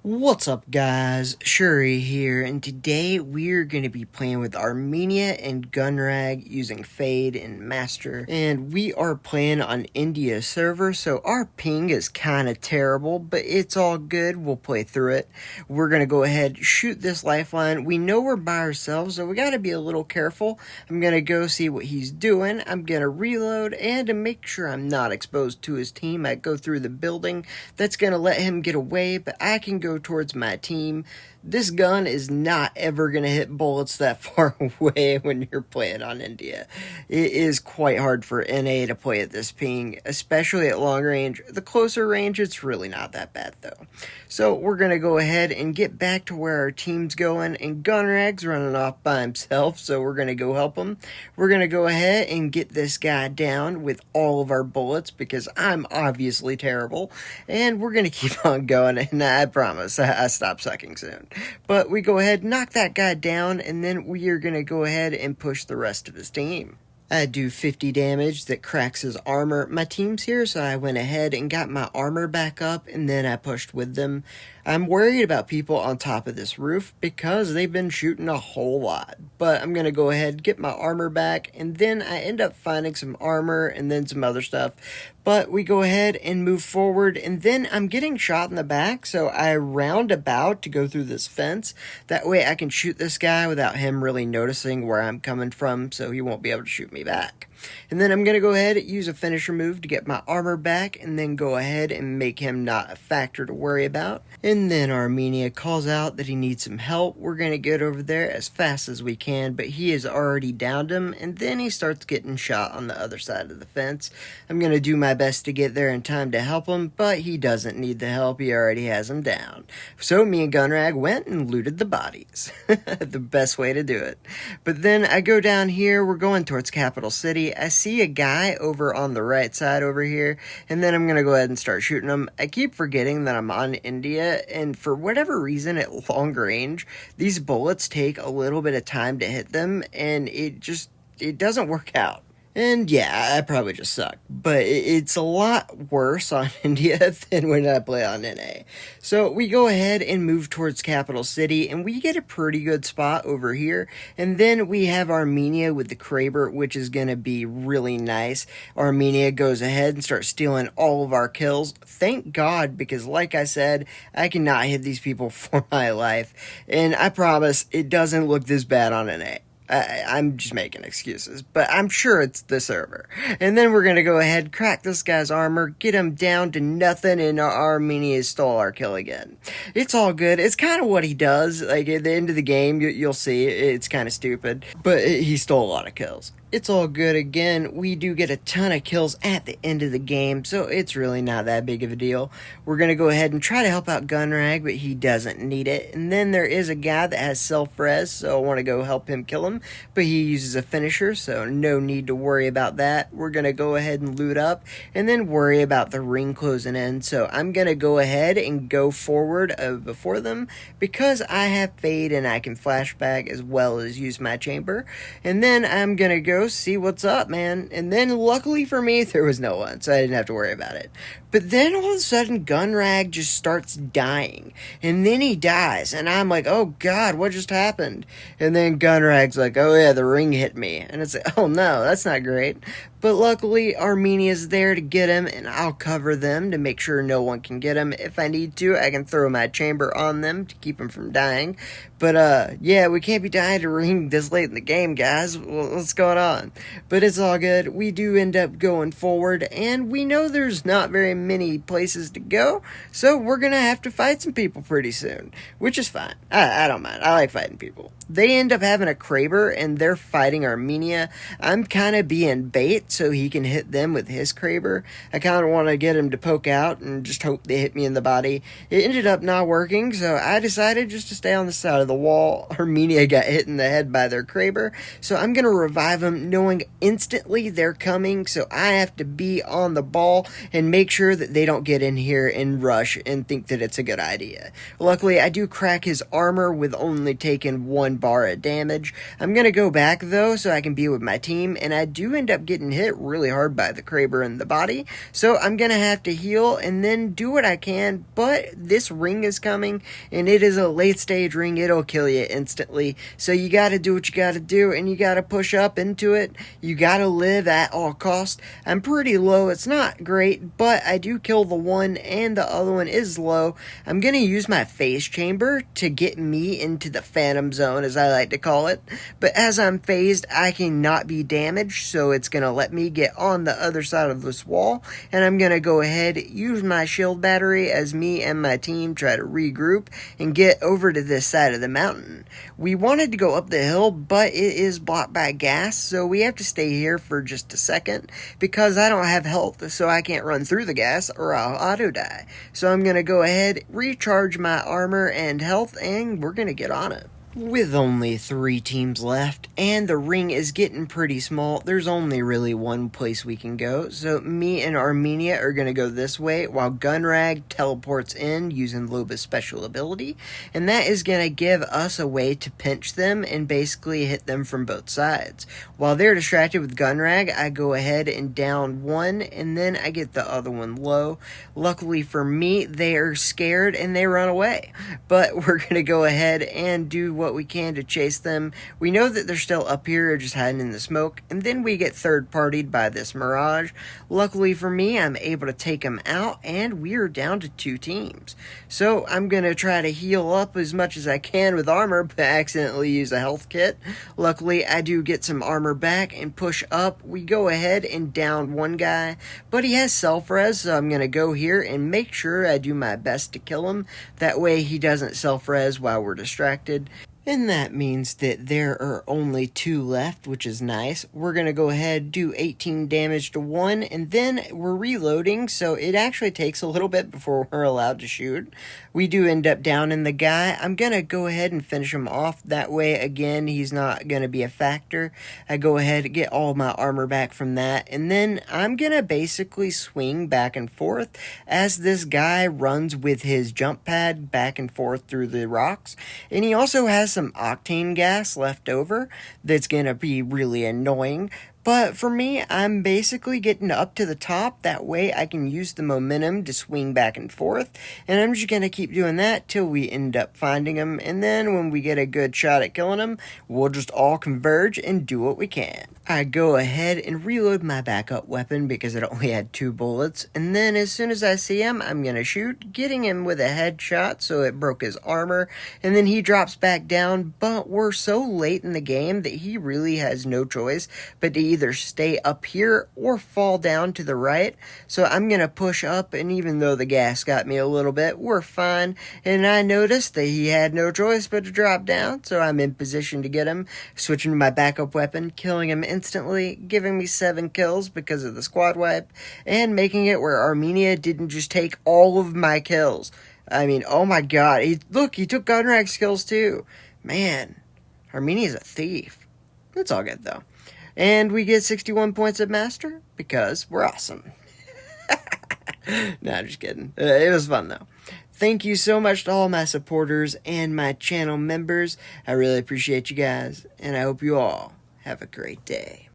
What's up guys, Shuri here, and today we're going to be playing with Armenia and Gunrag using Fade and Master, and we are playing on India server, so our ping is kind of terrible, but it's all good, we'll play through it. We're going to go ahead, shoot this lifeline. We know we're by ourselves, so we got to be a little careful. I'm going to go see what he's doing, I'm going to reload, and to make sure I'm not exposed to his team, I go through the building. That's going to let him get away, but I can go towards my team. This gun is not ever going to hit bullets that far away when you're playing on India. It is quite hard for NA to play at this ping, especially at long range. The closer range, it's really not that bad though. So we're going to go ahead and get back to where our team's going, and Gunrag's running off by himself, so we're going to go help him. We're going to go ahead and get this guy down with all of our bullets because I'm obviously terrible, and we're going to keep on going, and I promise I stop sucking soon. But we go ahead, knock that guy down, and then we are going to go ahead and push the rest of his team. I do 50 damage that cracks his armor. My team's here, so I went ahead and got my armor back up, and then I pushed with them. I'm worried about people on top of this roof because they've been shooting a whole lot. But I'm going to go ahead, get my armor back, and then I end up finding some armor and then some other stuff. But we go ahead and move forward, and then I'm getting shot in the back, so I round about to go through this fence. That way I can shoot this guy without him really noticing where I'm coming from, so he won't be able to shoot me back. And then I'm going to go ahead and use a finisher move to get my armor back, and then go ahead and make him not a factor to worry about. And then Armenia calls out that he needs some help. We're going to get over there as fast as we can, but he has already downed him, and then he starts getting shot on the other side of the fence. I'm going to do my best to get there in time to help him, but he doesn't need the help, he already has him down. So me and Gunrag went and looted the bodies. The best way to do it. But then I go down here, we're going towards Capital City. I see a guy over on the right side over here, and then I'm going to go ahead and start shooting him. I keep forgetting that I'm on India, and for whatever reason at long range, these bullets take a little bit of time to hit them, and it doesn't work out. And yeah, I probably just suck, but it's a lot worse on India than when I play on NA. So we go ahead and move towards Capital City, and we get a pretty good spot over here. And then we have Armenia with the Kraber, which is going to be really nice. Armenia goes ahead and starts stealing all of our kills. Thank God, because like I said, I cannot hit these people for my life. And I promise, it doesn't look this bad on NA. I'm just making excuses, but I'm sure it's the server. And then we're going to go ahead, crack this guy's armor, get him down to nothing, and Armenia stole our kill again. It's all good. It's kind of what he does. Like, at the end of the game, you'll see, it's kind of stupid, but he stole a lot of kills. It's all good again. We do get a ton of kills at the end of the game, so it's really not that big of a deal. We're going to go ahead and try to help out Gunrag, but he doesn't need it. And then there is a guy that has self-res, so I want to go help him kill him, but he uses a finisher, so no need to worry about that. We're going to go ahead and loot up, and then worry about the ring closing in. So I'm going to go ahead and go forward before them, because I have Fade and I can flashback as well as use my chamber. And then I'm going to go see what's up, man. And then luckily for me, there was no one, so I didn't have to worry about it. But then all of a sudden, Gunrag just starts dying, and then he dies, and I'm like, oh god, what just happened? And then Gunrag's like, oh yeah, the ring hit me, and it's like, oh no, that's not great. But luckily, Armenia's there to get him, and I'll cover them to make sure no one can get him. If I need to, I can throw my chamber on them to keep him from dying. But yeah, we can't be dying to ring this late in the game, guys. What's going on? But it's all good. We do end up going forward, and we know there's not very many places to go, so we're gonna have to fight some people pretty soon, which is fine. I don't mind. I like fighting people. They end up having a Kraber, and they're fighting Armenia. I'm kind of being bait so he can hit them with his Kraber. I kind of want to get him to poke out and just hope they hit me in the body. It ended up not working, so I decided just to stay on the side of the wall. Armenia got hit in the head by their Kraber, so I'm going to revive them knowing instantly they're coming, so I have to be on the ball and make sure sure that they don't get in here and rush and think that it's a good idea. Luckily, I do crack his armor with only taking 1 bar of damage. I'm going to go back, though, so I can be with my team, and I do end up getting hit really hard by the Kraber in the body, so I'm going to have to heal and then do what I can, but this ring is coming, and it is a late-stage ring. It'll kill you instantly, so you got to do what you got to do, and you got to push up into it. You got to live at all costs. I'm pretty low. It's not great, but I do kill the one, and the other one is low. I'm going to use my phase chamber to get me into the phantom zone, as I like to call it, but as I'm phased, I cannot be damaged, so it's going to let me get on the other side of this wall, and I'm going to go ahead, use my shield battery as me and my team try to regroup and get over to this side of the mountain. We wanted to go up the hill, but it is blocked by gas, so we have to stay here for just a second because I don't have health, so I can't run through the gas or I'll auto die. So I'm going to go ahead, recharge my armor and health, and we're going to get on it. With only 3 teams left, and the ring is getting pretty small, there's only really one place we can go, so me and Armenia are going to go this way, while Gunrag teleports in using Loba's special ability, and that is going to give us a way to pinch them and basically hit them from both sides. While they're distracted with Gunrag, I go ahead and down one, and then I get the other one low. Luckily for me, they are scared and they run away, but we're going to go ahead and do what we can to chase them. We know that they're still up here, just hiding in the smoke, and then we get third-partied by this Mirage. Luckily for me, I'm able to take them out, and we are down to 2 teams. So I'm going to try to heal up as much as I can with armor, but accidentally use a health kit. Luckily, I do get some armor back and push up. We go ahead and down one guy, but he has self-res, so I'm going to go here and make sure I do my best to kill him. That way he doesn't self-res while we're distracted. And that means that there are only 2 left, which is nice. We're going to go ahead, do 18 damage to one, and then we're reloading, so it actually takes a little bit before we're allowed to shoot. We do end up downing the guy. I'm going to go ahead and finish him off. That way, again, he's not going to be a factor. I go ahead and get all my armor back from that, and then I'm going to basically swing back and forth as this guy runs with his jump pad back and forth through the rocks. And he also has some octane gas left over that's going to be really annoying. But for me, I'm basically getting up to the top. That way I can use the momentum to swing back and forth. And I'm just going to keep doing that till we end up finding him. And then when we get a good shot at killing him, we'll just all converge and do what we can. I go ahead and reload my backup weapon because it only had 2 bullets. And then as soon as I see him, I'm going to shoot, getting him with a headshot so it broke his armor. And then he drops back down. But we're so late in the game that he really has no choice but to either stay up here or fall down to the right. So I'm going to push up, and even though the gas got me a little bit, we're fine. And I noticed that he had no choice but to drop down, so I'm in position to get him, switching to my backup weapon, killing him instantly, giving me 7 kills because of the squad wipe, and making it where Armenia didn't just take all of my kills. I mean, oh my god, he took Gunrag's kills too. Man, Armenia's a thief. It's all good though. And we get 61 points of Master because we're awesome. Nah, just kidding. It was fun, though. Thank you so much to all my supporters and my channel members. I really appreciate you guys, and I hope you all have a great day.